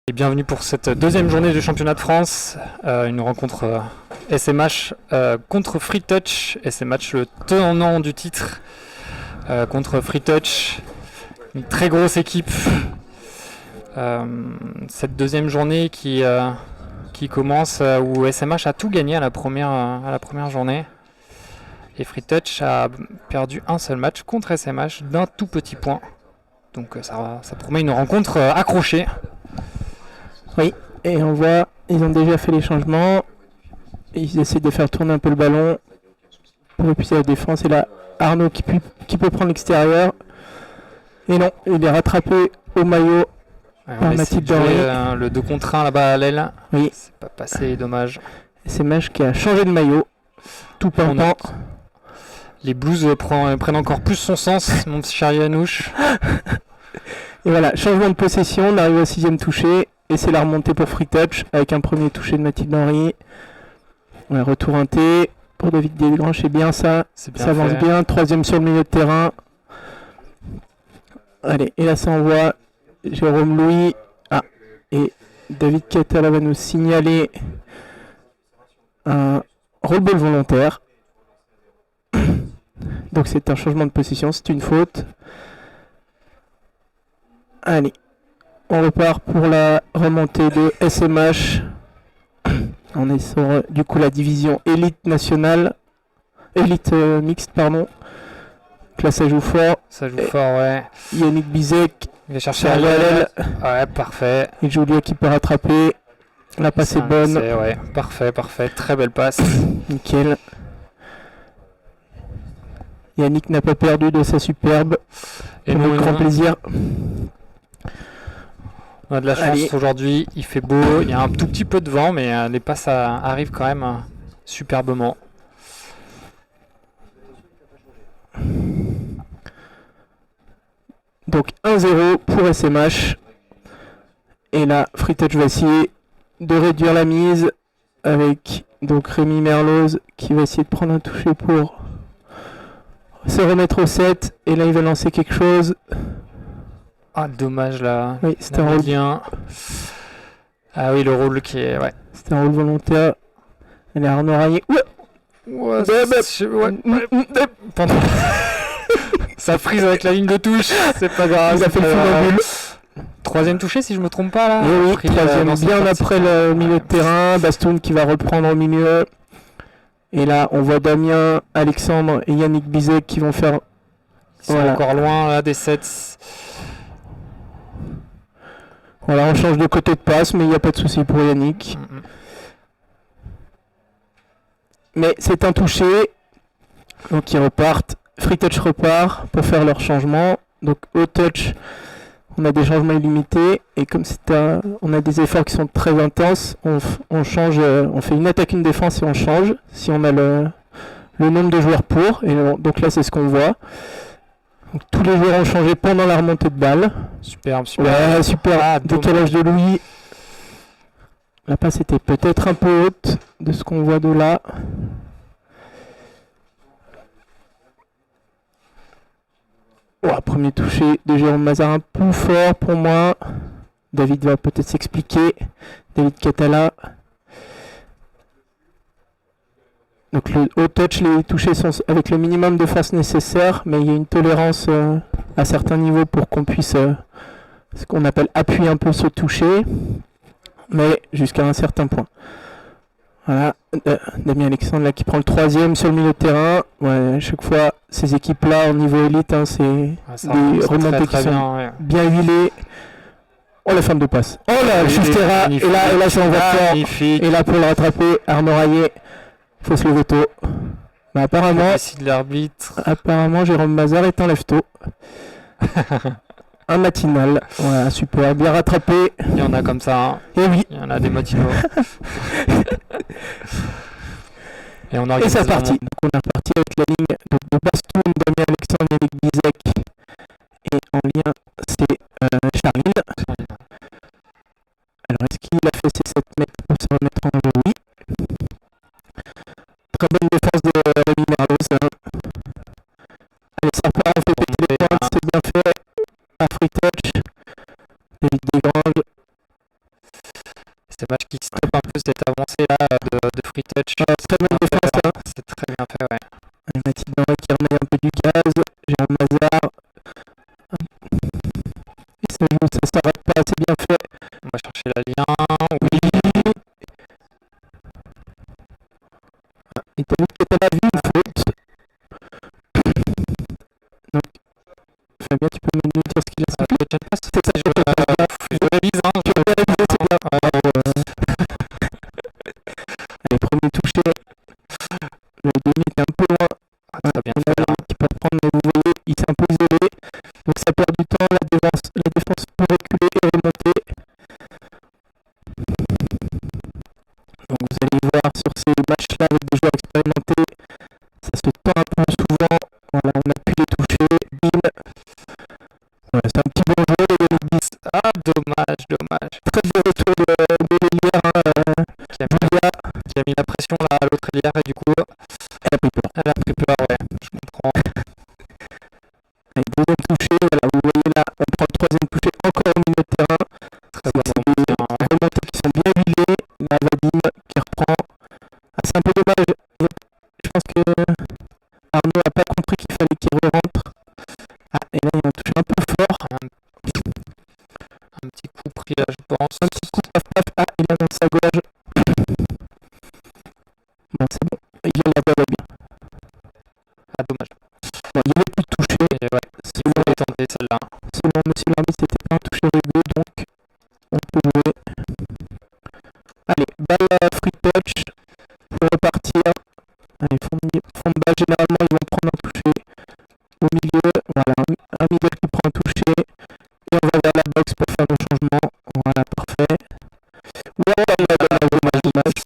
Et bienvenue pour cette deuxième journée du championnat de France, une rencontre SMH contre Free Touch. SMH, le tenant du titre, contre Free Touch, une très grosse équipe. Cette deuxième journée qui commence où SMH a tout gagné à la première journée. Et Free Touch a perdu un seul match contre SMH d'un tout petit point. Donc ça promet une rencontre accrochée. Oui, et on voit, ils ont déjà fait les changements. Ils essaient de faire tourner un peu le ballon pour épuiser la défense. Et là, Arnaud qui peut prendre l'extérieur. Et non, il est rattrapé au maillot par Mathilde Henry. Le 2 contre 1 là-bas à l'aile. Oui. C'est pas passé, dommage. C'est Maj qui a changé de maillot. Tout pimpant. Les Blues prennent encore plus son sens, mon petit cher Yanouche. Et voilà, changement de possession. On arrive au 6ème touché. Et c'est la remontée pour Free Touch avec un premier touché de Mathilde Henry. Ouais, retour inté pour David Desgrands, c'est bien ça. Ça avance bien. 3ème sur le milieu de terrain. Allez, et là ça envoie Jérôme Louis. Ah, et David Catala va nous signaler un roll-ball volontaire. Donc c'est un changement de position, c'est une faute. Allez. On repart pour la remontée de SMH. On est sur du coup la division élite nationale. Élite mixte, pardon. Donc là ça joue fort. Ça joue fort, ouais. Yannick Bizek. Il va chercher à l'aile. Ouais, parfait. Et Julia qui peut rattraper. La passe est bonne. Ouais, parfait. Très belle passe. Nickel. Yannick n'a pas perdu de sa superbe. Et avec grand plaisir. On a de la chance aujourd'hui, il fait beau, il y a un tout petit peu de vent, mais les passes arrivent quand même superbement. Donc 1-0 pour SMH. Et là, Free Touch va essayer de réduire la mise avec donc Rémi Merloz qui va essayer de prendre un toucher pour se remettre au 7. Et là, il va lancer quelque chose. Ah, dommage là. Oui, c'était un rôle. Ah oui, le rôle qui est. Ouais. C'était un rôle volontaire. Elle est Arnaud Rayet. Ouais, pardon. Ça frise avec la ligne de touche. C'est pas grave. Il a fait le funambule. 3ème touché si je me trompe pas là. Oui, 3ème bien après le milieu de terrain. Bastoun qui va reprendre au milieu. Et là, on voit Damien, Alexandre et Yannick Bizek qui vont faire. Ils sont encore loin là des 7. Voilà, on change de côté de passe, mais il n'y a pas de souci pour Yannick. Mais c'est un touché. Donc ils repartent. Free Touch repart pour faire leur changement. Donc au touch, on a des changements illimités. Et comme on a des efforts qui sont très intenses, on change, on fait une attaque, une défense et on change. Si on a le nombre de joueurs pour. Et donc là, c'est ce qu'on voit. Donc, tous les joueurs ont changé pendant la remontée de balle. Superbe. Ouais, super. Décalage de Louis. La passe était peut-être un peu haute de ce qu'on voit de là. Premier touché de Jérôme Mazarin, plus fort pour moi. David va peut-être s'expliquer. David Catala. Donc le haut touch, les touchés sont avec le minimum de force nécessaire, mais il y a une tolérance à certains niveaux pour qu'on puisse, ce qu'on appelle appuyer un peu ce toucher, mais jusqu'à un certain point. Voilà, Damien Alexandre là qui prend le 3ème sur le milieu de terrain. Ouais, à chaque fois, ces équipes-là au niveau élite, c'est des remontées qui sont bien huilées. Oh la fin de passe. Oh là, Justera, et là ça envoie fort. Et là pour le rattraper, Arnaud Rayet. Faut se lever tôt. Mais apparemment, Jérôme Mazar est en lève-tôt. Un matinal. Voilà, super. Bien rattrapé. Il y en a comme ça. Hein. Et oui. Il y en a des matinaux. Et c'est reparti. Donc on est reparti avec la ligne de Bastoun, Damien Alexandre, Yannick Bizek. Et en lien, c'est Charline. Alors, est-ce qu'il a fait ses 7 mètres pour se remettre en jeu? Oui. Très bonne défense de Rémi Merloz. Allez, ça repart, on fait péter les pointes, c'est bien fait. À Free Touch. David Desgrands. SMH qui stoppe un peu cette avancée là de Free Touch. Très bonne défense, hein. C'est très bien fait, ouais. Mathilde Doré qui remet un peu du gaz. Jérôme Mazard. Et ça s'arrête pas, c'est bien fait. On va chercher la lien. Oui. Et t'as vu que t'as vu une faute. Donc, Fabien, tu peux me dire ce qu'il a sifflé? C'est ça, je révise, hein. Tu peux réviser, c'est bien. Allez, premier touché. Le demi était un peu loin. Très bien fait, là. Qui peut reprendre, mais vous voyez, il s'est un peu isolé. Donc ça perd du temps, la défense peut reculer et remonter. Donc vous allez voir sur ces matchs-là avec des joueurs expérimentés, ça se tend un peu souvent. Voilà, on appuie les toucher, bim. Voilà, c'est un petit bon jeu, les Yannick Bis. Ah, dommage. Très bon retour de l'Hélière. Qui a mis la pression là à l'autre Hélière et du coup, Elle a pris peur. Ouais, je comprends. Allez, deuxième touché, voilà, vous voyez là, on prend le troisième touché encore au milieu de terrain. Très bonne remontée, hein. Remontées qui sont bien huilées. La Vadim qui reprend. Ah, c'est un peu dommage. Je pense que Arnaud n'a pas compris qu'il fallait qu'il re-rentre. Ah, et là, il a touché un peu fort. Un petit coup pris là, je pense. Un petit coup, paf, paf. Ah, il a dans sa gorge. Bon, c'est bon. Il vient la balle bien. Ah, dommage. Bon, il y avait plus de toucher. Et ouais, il faut tenter celle-là. Selon monsieur l'arbitre, c'était pas un toucher rugueux, donc on peut jouer. Allez, balle à Free Touch pour repartir. Allez, fond de balle, généralement ils vont prendre un toucher au milieu. Voilà, un middle qui prend un toucher. Et on va vers la box pour faire le changement. Voilà, parfait. Ouais, dommage.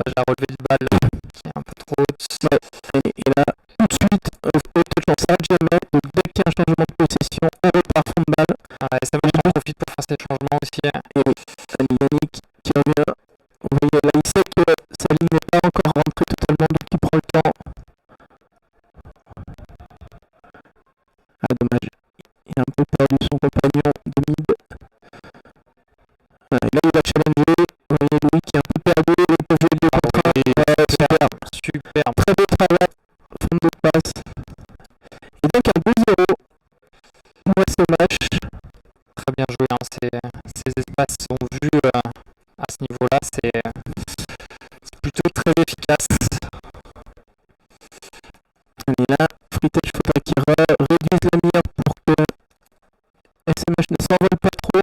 J'ai relevé une balle qui est un peu trop haute. Ouais. Et là, tout de suite, au touch, on s'arrête jamais. Donc dès qu'il y a un changement de possession, on repart fond de balle. Ouais, SMH en profite pour faire ces changements aussi. Et oui, Yannick qui revient. Vous voyez là, il sait que sa ligne n'est pas encore rentrée totalement, donc il prend le temps. Ah, dommage. Il a un peu perdu son compagnon de mid. Voilà, et là, il va challenger. Vous voyez Louis qui est un peu perdu. Il peut jouer le contre un. Super. Très beau travail. Fond de passe. Et donc, un 2-0 pour ce match. Très bien joué, hein. Ces espaces sont vus à ce niveau-là, c'est plutôt très efficace. Et là, Free Touch, il faudra qu'il réduise la mire pour que SMH ne s'envole pas trop.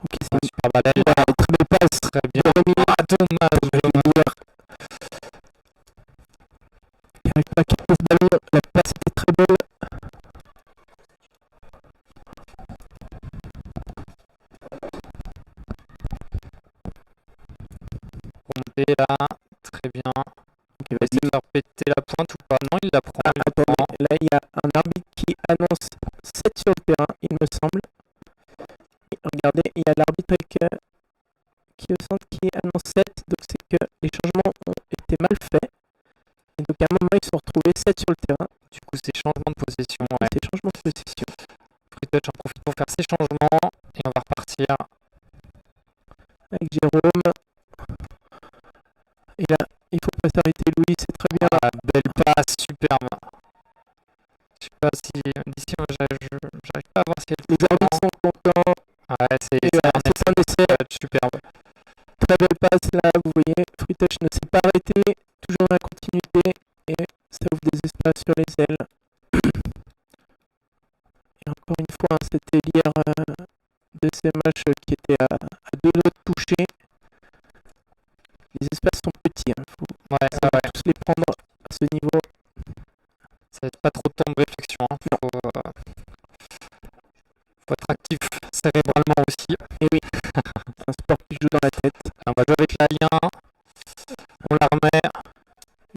Ok, c'est une super balle. très belle passe. Très bien. Ah, dommage. Il n'arrive pas à capter ce ballon. La passe était très belle. Remonté là. Très bien. Il va essayer de leur péter la pointe ou pas? Non, il la prend. Là, il y a un arbitre qui annonce 7 sur le terrain, il me semble. Et regardez, il y a l'arbitre qui annonce 7, donc c'est que les changements ont été mal faits. Et donc à un moment, ils se sont retrouvés 7 sur le terrain. Du coup, c'est changement de possession. Ouais. C'est changement de possession. Free Touch en profite pour faire ses changements et on va repartir. Avec Jérôme. Et là, il faut pas s'arrêter, Louis, c'est très bien. Ah, belle passe, superbe. Je sais pas si d'ici, j'arrive pas à voir si elle... Les arbitres sont contents. Ouais, c'est un essai. Superbe. Très belle passe là, vous voyez, Free Touch ne s'est pas arrêté, toujours dans la continuité, et ça ouvre des espaces sur les ailes. Et encore une fois, c'était l'IR de SMH qui était à 2 autres touchés. Les espaces sont petits, hein. Faut tous les prendre à ce niveau. Ça va être pas trop de temps de réflexion, hein. Faut être actif cérébralement aussi. Et oui, c'est un sport qui joue dans la tête. On va jouer avec la lien. On la remet.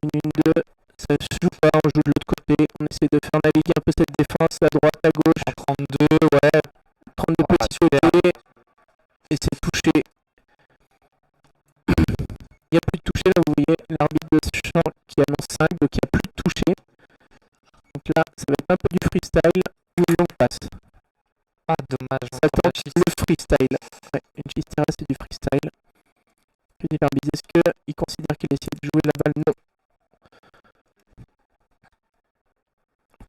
1-1-2, ça se joue pas, on joue de l'autre côté. On essaie de faire naviguer un peu cette défense, à droite, à gauche. En 32, ouais. 32 petits côtés. Et c'est touché. Il n'y a plus de touché, là vous voyez l'arbitre de ce champ qui annonce 5, donc il n'y a plus de touché. Donc là, ça va être un peu du freestyle ou une longue passe. Ah, dommage. Ça tente le freestyle. Ouais, une Chistera, c'est du freestyle. Que dit l'arbitre? Est-ce qu'il considère qu'il essaie de jouer la balle? Non.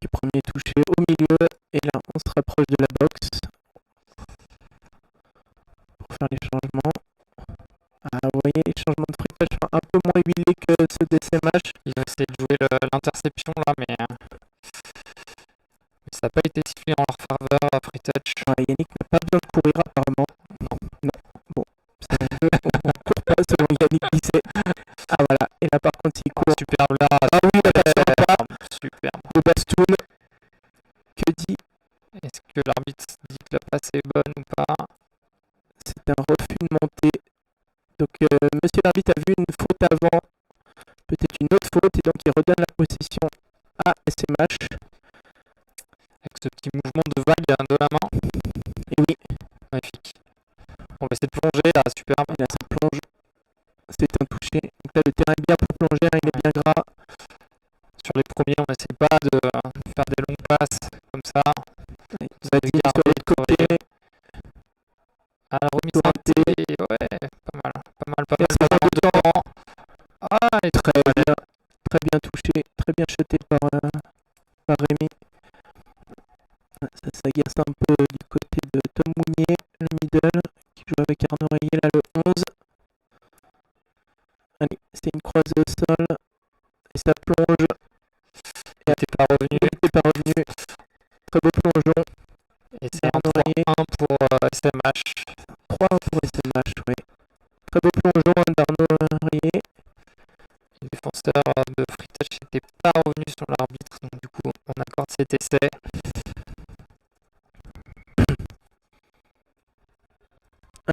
Le premier touché au milieu. Et là, on se rapproche de la boxe. Pour faire les changements. Ah, vous voyez, les changements de Frittach sont un peu moins huilés que ceux des SMH. Ils ont essayé de jouer l'interception là, mais ça n'a pas été sifflé en leur faveur à Frittach. Ouais, Yannick n'a pas besoin de courir apparemment. Non. Bon, on court pas selon Yannick Bisset. Ah voilà, et là par contre il court. Superbe là. Ah oui, la personne pas. Superbe. Le bastoun. Que dit? Est-ce que l'arbitre dit que la passe est bonne ou pas? C'est un refus de montée. Donc monsieur l'arbitre a vu une faute avant, peut-être une autre faute, et donc il redonne la possession à SMH. Avec ce petit mouvement de vague de la main. Et oui. Magnifique. On va essayer de plonger là, superbe. Et là ça plonge. C'est un touché. Donc là le terrain est bien pour plonger, il est bien gras. Sur les premiers, on n'essaie pas de faire des longues passes comme ça. Vous avez dit sur l'autre côté. Ah, la remise ratée, ouais, pas mal. Ça prend de temps. Ah, et très bien touché, très bien chuté par Rémi. Ça s'agace un peu du côté de Tom Mounier, le middle, qui joue avec Arnaud Rayet, là le 11. Allez, c'est une croisée au sol, et ça plonge. Et t'es pas revenu. Très beau plongeon. Et c'est un 3-1 pour SMH. 3-1 pour SMH, oui. Très beau plongeon d'Arnaud Rayet. Le défenseur de Frittach n'était pas revenu sur l'arbitre, donc du coup on accorde cet essai.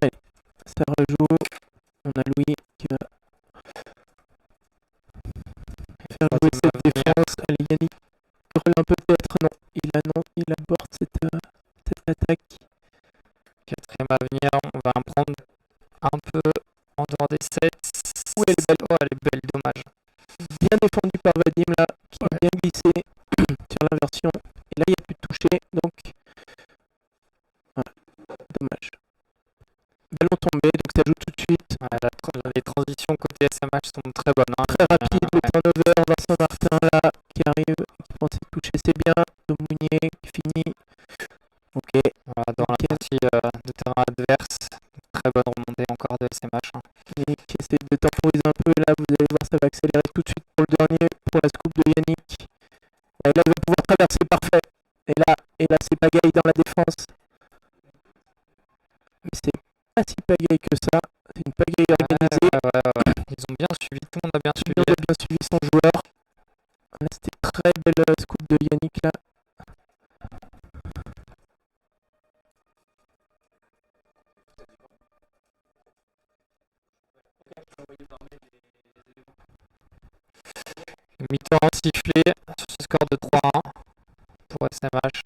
Allez, ça rejoue. On a Louis qui va faire jouer cette défense. Allez, Yannick brûle un peu peut-être. Non, il aborde cette attaque. Quatrième à venir, on va en prendre un peu en dehors des 7. Oui, elle est belle. Oh, elle est belle, dommage. Bien défendu par Vadim là, qui a bien glissé sur l'inversion. Et là, il n'y a plus de toucher, donc voilà, dommage. Ballon tombé, donc ça joue tout de suite. Ouais, les transitions côté SMH sont très bonnes. Hein. Très rapide, le turnover, Vincent Martin là, qui arrive, qui pense être touché, c'est bien. Dom Mounier qui finit. Ok. Voilà, dans la partie de terrain adverse, très bonne remontée encore de SMH. Hein. Yannick qui essaie de temporiser un peu, là vous allez voir ça va accélérer tout de suite pour le dernier, pour la scoop de Yannick. Et là il va pouvoir traverser, parfait. Et là c'est pagaille dans la défense. Mais c'est pas si pagaille que ça, c'est une pagaille organisée. Ouais. Ils ont bien suivi, tout le monde a bien suivi. Tout le monde a bien suivi son joueur. Là c'était très belle scoop de Yannick là. Mi-temps sifflé sur ce score de 3-1 pour SMH.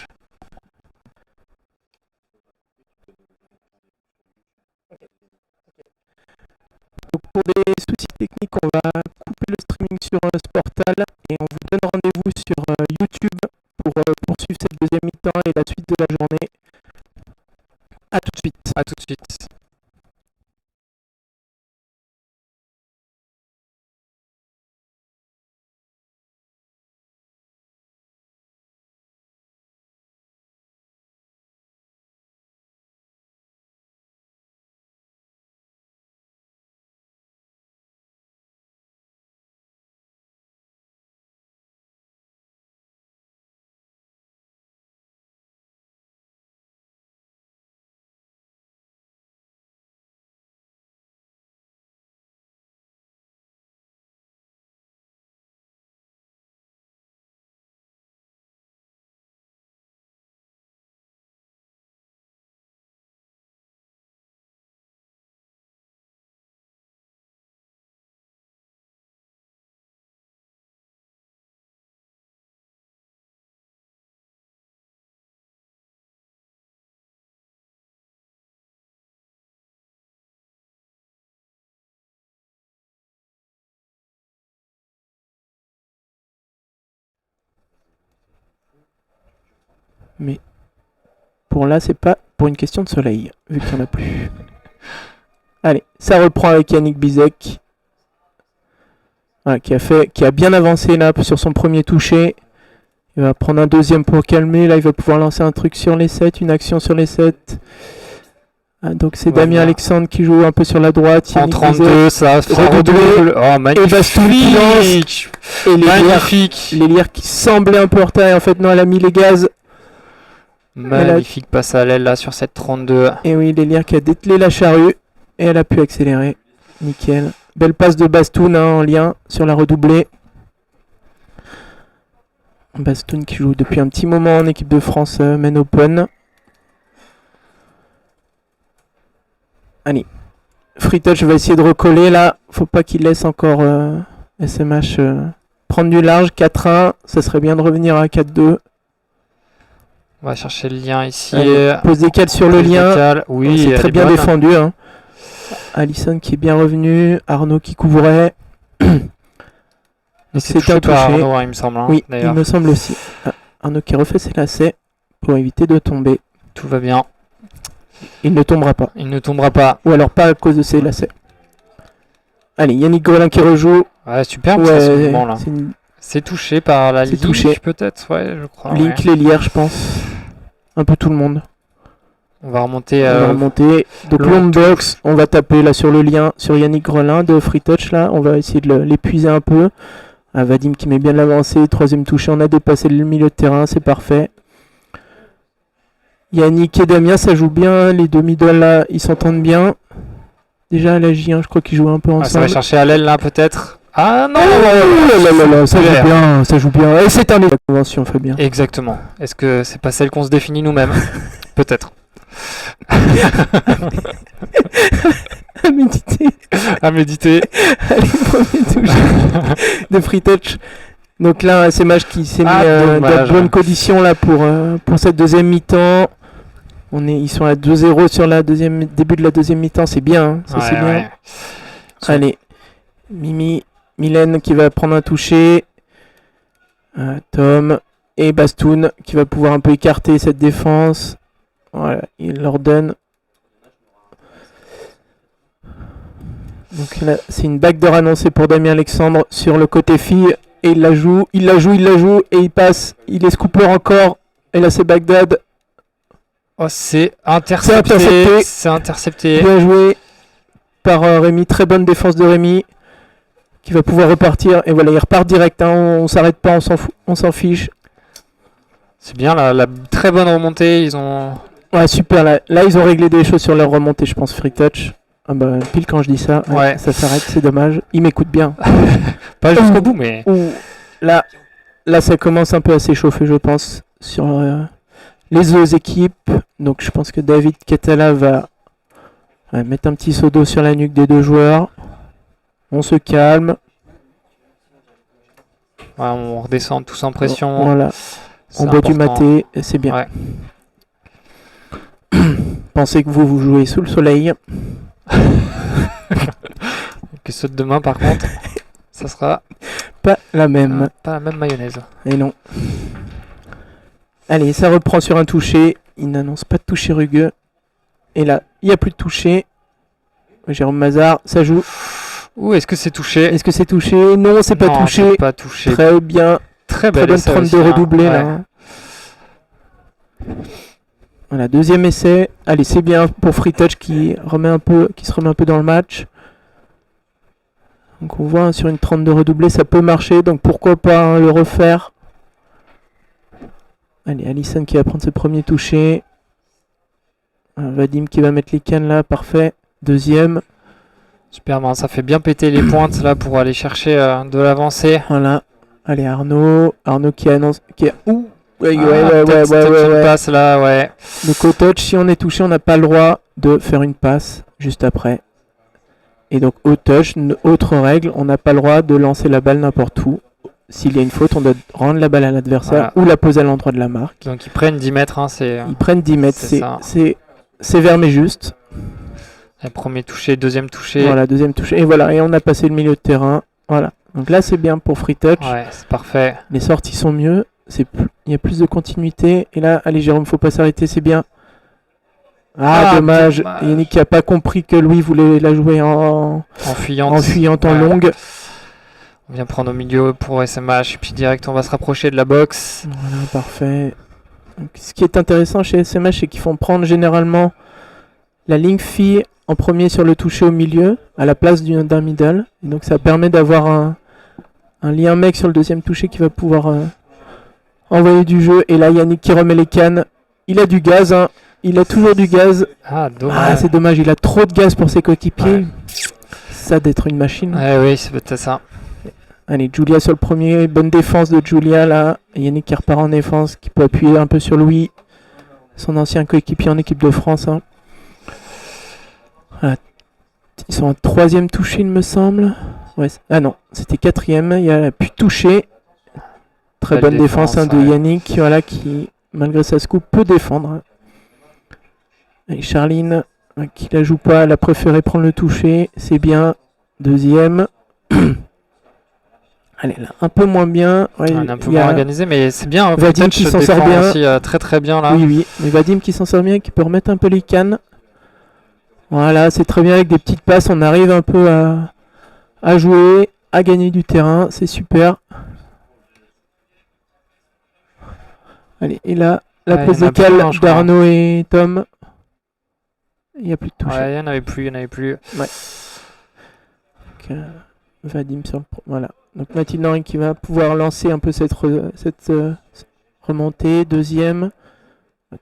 Donc pour des soucis techniques, on va couper le streaming sur Sportal et on vous donne rendez-vous sur YouTube pour poursuivre cette deuxième mi-temps et la suite de la journée. A tout de suite. À tout de suite. Mais pour là, c'est pas pour une question de soleil, vu qu'il n'y en a plus. Allez, ça reprend avec Yannick Bizek. Voilà, qui a bien avancé là sur son premier toucher. Il va prendre un deuxième pour calmer. Là, il va pouvoir lancer un truc sur les 7, une action sur les 7. Ah, donc c'est Damien Alexandre qui joue un peu sur la droite. En 32, ça fera redoublé. Oh, magnifique. Et magnifique. L'élire qui semblait un peu en retard. Et en fait, non, elle a mis les gaz. Magnifique passe à l'aile là sur cette 32. Et oui, l'élire qui a dételé la charrue. Et elle a pu accélérer. Nickel. Belle passe de Bastoun en lien sur la redoublée. Bastoun qui joue depuis un petit moment en équipe de France Men Open. Allez. Free Touch va essayer de recoller là. Faut pas qu'il laisse encore SMH prendre du large. 4-1. Ça serait bien de revenir à 4-2. On va chercher le lien ici. Pose décale sur le lien. Oui, c'est très bien défendu. Hein. Allison qui est bien revenu. Arnaud qui couvrait. C'est touché par Arnaud, hein, il me semble. Hein, oui, il me semble aussi. Arnaud qui refait ses lacets pour éviter de tomber. Tout va bien. Il ne tombera pas. Il ne tombera pas. Ou alors pas à cause de ses lacets. Allez, Yannick Grelin qui rejoue. Ouais, superbe ça, ce mouvement-là. C'est touché par la Link, peut-être, ouais, je crois. Link, ouais. Lélière, je pense. Un peu tout le monde. On va remonter. Donc long box, on va taper là sur le lien sur Yannick Grelin de Free Touch là. On va essayer de l'épuiser un peu. Vadim qui met bien l'avancée. Troisième touché, on a dépassé le milieu de terrain, c'est parfait. Yannick et Damien, ça joue bien. Les deux middle là, ils s'entendent bien. Déjà à la J1, je crois qu'ils jouent un peu ensemble. Ça va chercher à l'aile là peut-être. Ah non, ça joue bien. Et c'est un la convention, Fabien. Exactement. Est-ce que c'est pas celle qu'on se définit nous-mêmes? Peut-être. À méditer. À méditer. Allez, premier touche de Free Touch. Donc là, un SMH qui s'est mis dans de bonnes conditions là pour cette deuxième mi-temps. Ils sont à 2-0 sur la début de la deuxième mi-temps, c'est bien. Hein, ça, c'est bien. Ouais. Allez, Mylène qui va prendre un toucher. Tom et Bastoun qui va pouvoir un peu écarter cette défense. Voilà, il leur donne. Donc là, c'est une backdoor annoncée pour Damien Alexandre sur le côté fille. Et il la joue, et il passe. Il est scooper encore. Et là, c'est Bagdad. Oh, c'est intercepté. C'est intercepté. Bien joué par Rémi. Très bonne défense de Rémi. Qui va pouvoir repartir. Et voilà, il repart direct. Hein. On s'arrête pas, on s'en fiche. C'est bien, la très bonne remontée. Ils ont... Ouais, super. Là, ils ont réglé des choses sur leur remontée, je pense, Free Touch. Ah bah, pile quand je dis ça, ouais. Ça s'arrête, c'est dommage. Il m'écoute bien. Pas jusqu'au bout, mais... Là, ça commence un peu à s'échauffer, je pense, sur les deux équipes. Donc je pense que David Ketala va mettre un petit seau d'eau sur la nuque des deux joueurs. On se calme. Ouais, on redescend tous en pression. Voilà. On boit du maté, et c'est bien. Ouais. Pensez que vous jouez sous le soleil. Que ceux de demain, par contre, ça sera pas la même. Pas la même mayonnaise. Et non. Allez, ça reprend sur un toucher. Il n'annonce pas de toucher rugueux. Et là, il n'y a plus de toucher. Jérôme Mazard, ça joue. Ouh, est-ce que c'est touché? Est-ce que c'est touché? Non, c'est pas touché. C'est pas touché. Très bien. Très bonne 32 redoublée là. Voilà, deuxième essai. Allez, c'est bien pour Free Touch qui se remet un peu dans le match. Donc on voit sur une 32 redoublée, ça peut marcher. Donc pourquoi pas le refaire. Allez, Alison qui va prendre ce premier toucher. Vadim qui va mettre les cannes là, parfait. Deuxième. Super, ben, ça fait bien péter les pointes là pour aller chercher de l'avancée. Voilà. Allez, Arnaud qui annonce... Ouh. Ouais. Passe là, ouais. Donc au touch, si on est touché, on n'a pas le droit de faire une passe juste après. Et donc au touch, autre règle, on n'a pas le droit de lancer la balle n'importe où. S'il y a une faute, on doit rendre la balle à l'adversaire ou la poser à l'endroit de la marque. Donc ils prennent 10 mètres. Hein, ils prennent 10 mètres, c'est sévère mais juste. Et premier touché, deuxième touché. Voilà, deuxième touché. Et voilà, et on a passé le milieu de terrain. Voilà. Donc là, c'est bien pour Free Touch. Ouais, c'est parfait. Les sorties sont mieux. Il y a plus de continuité. Et là, allez Jérôme, faut pas s'arrêter, c'est bien. Ah, dommage. dommage. Yannick qui a pas compris que Louis voulait la jouer en fuyante en Ouais. longue. On vient prendre au milieu pour SMH, et puis direct on va se rapprocher de la box. Voilà, parfait. Donc, ce qui est intéressant chez SMH, c'est qu'ils font prendre généralement la ligne fille en premier sur le toucher au milieu, à la place d'un middle. Et donc ça permet d'avoir un lien mec sur le deuxième toucher qui va pouvoir envoyer du jeu. Et là, Yannick qui remet les cannes. Il a du gaz, hein. Il a toujours du gaz. Ah, Ah, dommage. c'est dommage, il a trop de gaz pour ses coéquipiers. Ouais. Ça d'être une machine. Ouais, oui, c'est peut-être ça. Allez, Julia sur le premier. Bonne défense de Julia là. Yannick qui repart en défense, qui peut appuyer un peu sur Louis. Son ancien coéquipier en équipe de France. Hein. Voilà. Ils sont en troisième touché, il me semble. Ouais, ah non, c'était quatrième. Il a pu toucher. Très Belle bonne défense hein, de ouais. Yannick, voilà, qui, malgré sa scoop, peut défendre. Et Charline, qui la joue pas, elle a préféré prendre le toucher. C'est bien. Deuxième. Allez, là, un peu moins bien. Ouais, On est un peu il y a moins organisé, mais c'est bien. Hein, Vadim Fritech qui se s'en sort défend bien. aussi très très bien là. Oui, oui. Mais Vadim qui s'en sort bien, qui peut remettre un peu les cannes. Voilà, c'est très bien avec des petites passes. On arrive un peu à jouer, à gagner du terrain. C'est super. Allez, et là, la Ouais, pose il y en de a plus, cale hein, je crois. d'Arnaud et Tom. Il n'y a plus de touche. Ouais, il n'y en avait plus, il n'y en avait plus. Donc, Vadim sur le voilà. Donc Mathilde Henry qui va pouvoir lancer un peu cette remontée. Deuxième.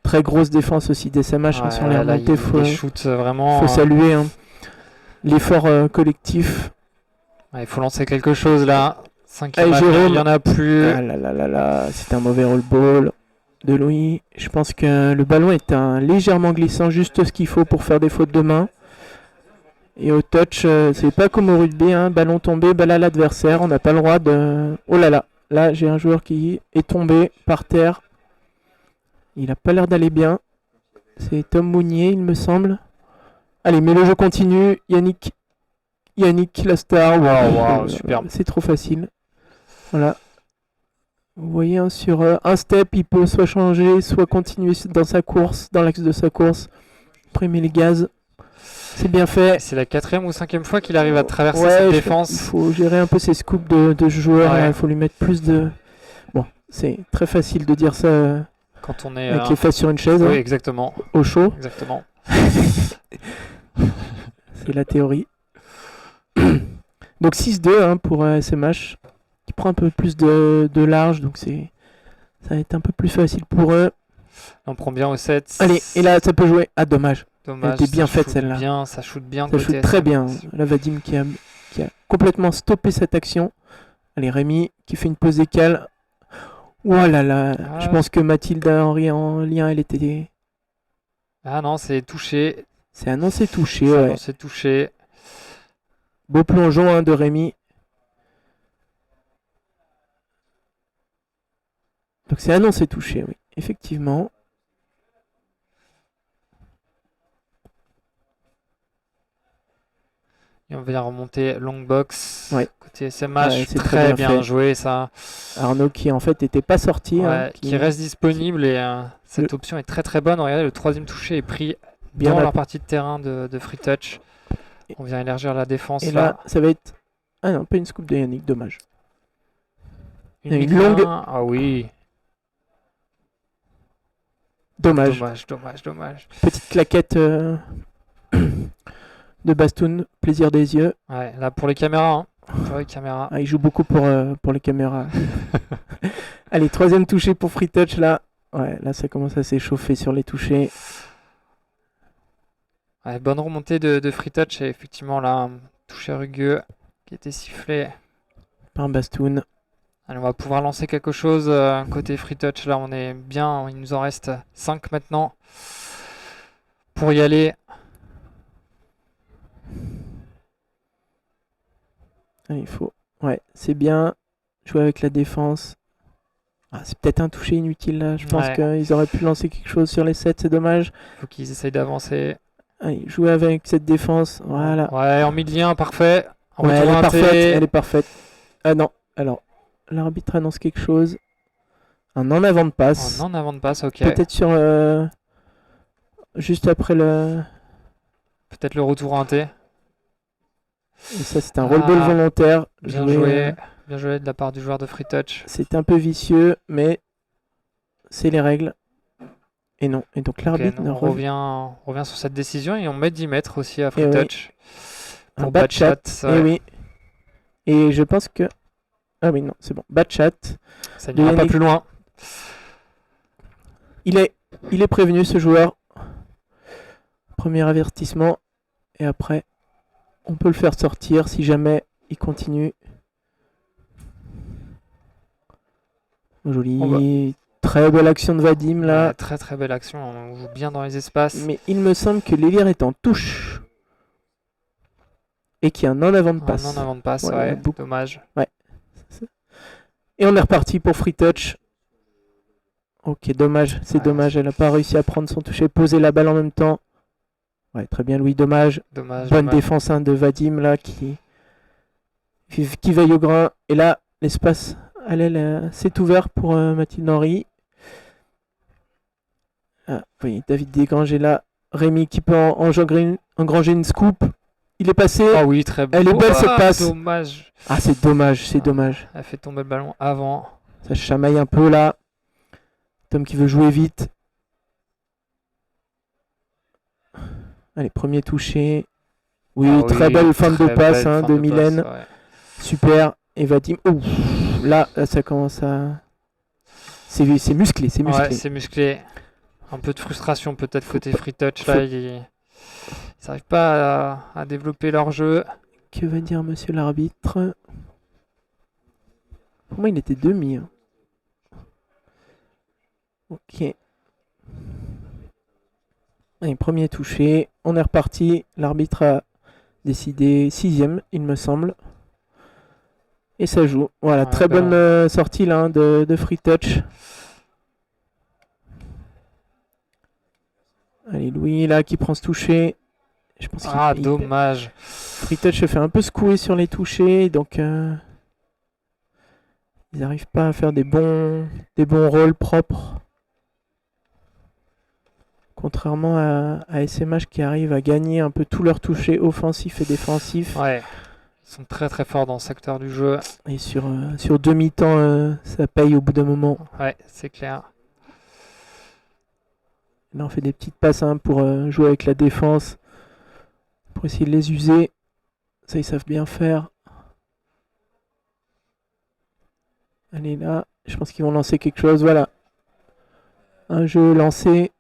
Très grosse défense aussi des SMH Ouais, sur les là, remontées. il shoot vraiment. Faut saluer hein, l'effort collectif. Ouais, il faut lancer quelque chose là. Cinquième Allez, match, Jérôme. il n'y en a plus. Ah là là là là, c'est un mauvais roll ball de Louis. Je pense que le ballon est légèrement glissant, juste ce qu'il faut pour faire des fautes de main. Et au touch, c'est pas comme au rugby, hein, ballon tombé, balle à l'adversaire. On n'a pas le droit de. Oh là là, là j'ai un joueur qui est tombé par terre. Il a pas l'air d'aller bien. C'est Tom Mounier, il me semble. Allez, mais le jeu continue. Yannick, la star. Waouh, super. C'est trop facile. Voilà. Vous voyez, hein, sur un step, il peut soit changer, soit continuer dans sa course, dans l'axe de sa course. Après, il met les gaz. C'est bien fait. C'est la 4e ou 5e fois qu'il arrive à traverser Ouais, cette il défense. faut gérer un peu ses scoops de joueurs. Ouais. Il faut lui mettre plus de. Bon, c'est très facile de dire ça Quand on est. avec les fesses sur une chaise, Oui, hein, exactement. au chaud. Exactement. C'est la théorie. Donc 6-2 hein, pour SMH, qui prend un peu plus de large, donc ça va être un peu plus facile pour eux. On prend bien au 7. Allez, et là ça peut jouer. Ah dommage, Dommage. elle était bien ça faite, shoot celle-là. bien, ça shoot bien. ça côté joue très SM. bien. Là Vadim qui a complètement stoppé cette action. Allez, Rémi qui fait une pause d'écale. Oh là là, Ah. je pense que Mathilde Henry en lien, elle était... Ah non, c'est touché. C'est annoncé touché, Ça, ouais. non, c'est touché. Beau plongeon hein, de Rémi. Donc c'est annoncé touché, oui, effectivement. Et on vient remonter long box. Ouais. Côté SMH, Ouais, c'est très très bien fait. bien joué ça. Arnaud qui en fait n'était pas sorti. Ouais, hein, qui reste disponible et cette option est très très bonne. Regardez, le 3e touché est pris Bien dans app- leur partie de terrain de Free Touch. On vient élargir la défense. Et là, ça va être... Ah non, pas une scoop de Yannick, dommage. une une ligne longue- 1. Ah oui, Dommage. dommage. Petite claquette de Bastoun, plaisir des yeux. Ouais, là pour les caméras. Hein. Pour les caméras. Ah, il joue beaucoup pour les caméras. Allez, 3e touché pour Free Touch là. Ouais, là ça commence à s'échauffer sur les touchés. Ouais, bonne remontée de Free Touch et effectivement là, un touché rugueux qui était sifflé. Par Bastoun. Allez, on va pouvoir lancer quelque chose côté Free Touch. Là, on est bien. Il nous en reste 5 maintenant pour y aller. Allez, il faut... Ouais, c'est bien. Jouer avec la défense. Ah, c'est peut-être un touché inutile là. Je pense Ouais. qu'ils auraient pu lancer quelque chose sur les 7, c'est dommage. Faut qu'ils essayent d'avancer. Allez, jouer avec cette défense. Voilà. Ouais, en mid-lien, parfait. En Ouais, elle retour est inté. parfaite. Elle est parfaite. Ah non. Alors, l'arbitre annonce quelque chose. Un en avant de passe. En avant de passe, ok. Peut-être sur. juste après le... Peut-être le retour en T. Et ça, c'est un roll-ball volontaire. Bien joué, joué. Bien joué de la part du joueur de Free Touch. C'est un peu vicieux, mais c'est les règles. Et non. Et donc l'arbitre on revient sur cette décision et on met 10 mètres aussi à Free Et Touch. un Pour bad chat. ouais. Et oui. Et je pense que... Ah oui, non, c'est bon. Bad chat. Ça n'ira pas plus loin. Il est prévenu, ce joueur. Premier avertissement. Et après, on peut le faire sortir si jamais il continue. Joli. Très belle action de Vadim là. Ouais, très très belle action. On joue bien dans les espaces. Mais il me semble que l'élire est en touche. Et qu'il y a un en avant de passe. Un en avant de passe, ouais. Dommage. Ouais. Et on est reparti pour Free Touch. Ok, dommage. C'est dommage. Elle n'a pas réussi à prendre son toucher. Poser la balle en même temps. Ouais, très bien, Louis. Dommage. Bonne défense de Vadim là qui veille au grain. Et là, l'espace à l'aile s'est ouvert pour Mathilde Henry. Ah, oui, David Desgranges est là. Rémi qui peut engranger une scoop. Il est passé. Ah oui, très beau. Elle est belle cette passe. Dommage. Ah, c'est dommage, c'est dommage. Elle fait tomber le ballon avant. Ça chamaille un peu là. Tom qui veut jouer vite. Allez, premier touché. Oui, très belle fin de passe de Mylène. Ouais. Super. Et Vadim. Ouf, là, ça commence à... C'est musclé, c'est musclé. Ouais, c'est musclé. Un peu de frustration peut-être côté Free Touch. Là, ils n'arrivent pas à développer leur jeu. Que va dire monsieur l'arbitre? Pour moi, il était demi. Hein. Ok. Allez, premier touché. On est reparti. L'arbitre a décidé 6ème, il me semble. Et ça joue. Voilà, ouais, très bonne sortie là de Free Touch. Allez, Louis là qui prend ce toucher. Je pense dommage. Free Touch se fait un peu secouer sur les touchés, donc ils n'arrivent pas à faire des bons rôles propres. Contrairement à SMH qui arrive à gagner un peu tous leurs touchés offensifs et défensifs. Ouais, ils sont très très forts dans le secteur du jeu. Et sur demi-temps, ça paye au bout d'un moment. Ouais, c'est clair. Là, on fait des petites passes pour jouer avec la défense. Pour essayer de les user. Ça, ils savent bien faire. Allez, là, je pense qu'ils vont lancer quelque chose. Voilà. Un jeu lancé.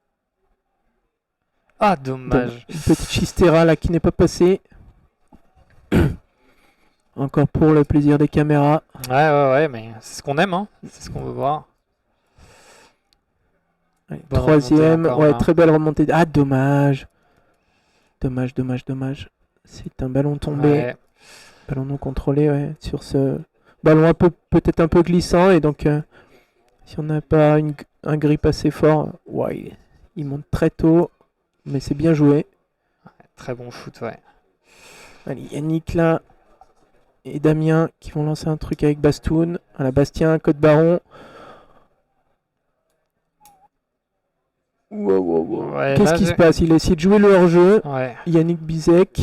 Ah, dommage. Une petite chistera là qui n'est pas passée. Encore pour le plaisir des caméras. Ouais, mais c'est ce qu'on aime, hein. C'est ce qu'on veut voir. Allez, troisième, ouais, très belle remontée. Ah, dommage. Dommage. C'est un ballon tombé. Ouais. Ballon non contrôlé, ouais, sur ce ballon peut-être un peu glissant. Et donc, si on n'a pas un grip assez fort, ouais, il monte très tôt. Mais c'est bien joué. Ouais, très bon shoot, ouais. Allez, Yannick là et Damien qui vont lancer un truc avec Bastoun. Voilà, Bastien, Côte Baron. Wow. Ouais, qu'est-ce qui se passe? Il a essayé de jouer le hors-jeu. Ouais. Yannick Bizek.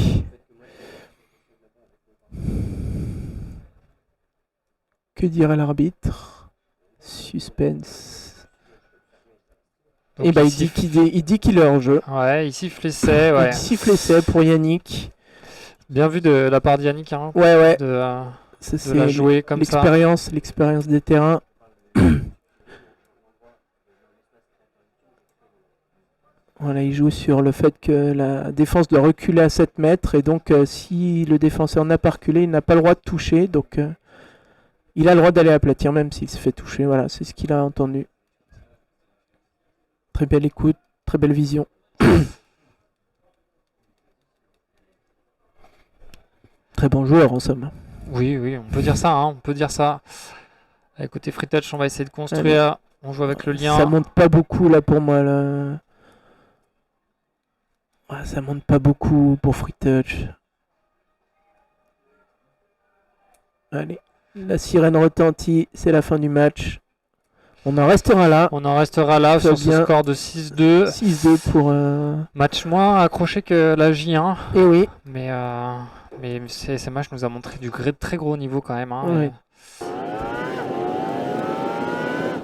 Que dirait l'arbitre? Suspense. Donc et bah il dit qu'il est hors jeu. Ouais, il siffle essai. Ouais. Il siffle essai pour Yannick. Bien vu de la part de Yannick. Hein, ouais. De la jouer comme ça. L'expérience des terrains. Voilà, il joue sur le fait que la défense doit reculer à 7 mètres. Et donc, si le défenseur n'a pas reculé, il n'a pas le droit de toucher. Donc, il a le droit d'aller aplatir, même s'il se fait toucher. Voilà, c'est ce qu'il a entendu. Très belle écoute, très belle vision. Très bon joueur, en somme. Oui, on peut dire ça. On peut dire ça. Écoutez, Free Touch, on va essayer de construire. Allez. On joue avec le lien. Ça monte pas beaucoup, là, pour moi. Là. Ouais, ça monte pas beaucoup pour Free Touch. Allez, la sirène retentit, c'est la fin du match. On en restera là. On en restera là Très sur ce bien. score de 6-2. 6-2 pour... Match moins accroché que la J1. Et oui. Mais SMH nous a montré du très gros niveau quand même. Hein, Ouais.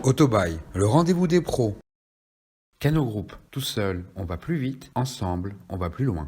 Autobail, le rendez-vous des pros. Cano Group, tout seul, on va plus vite, ensemble, on va plus loin.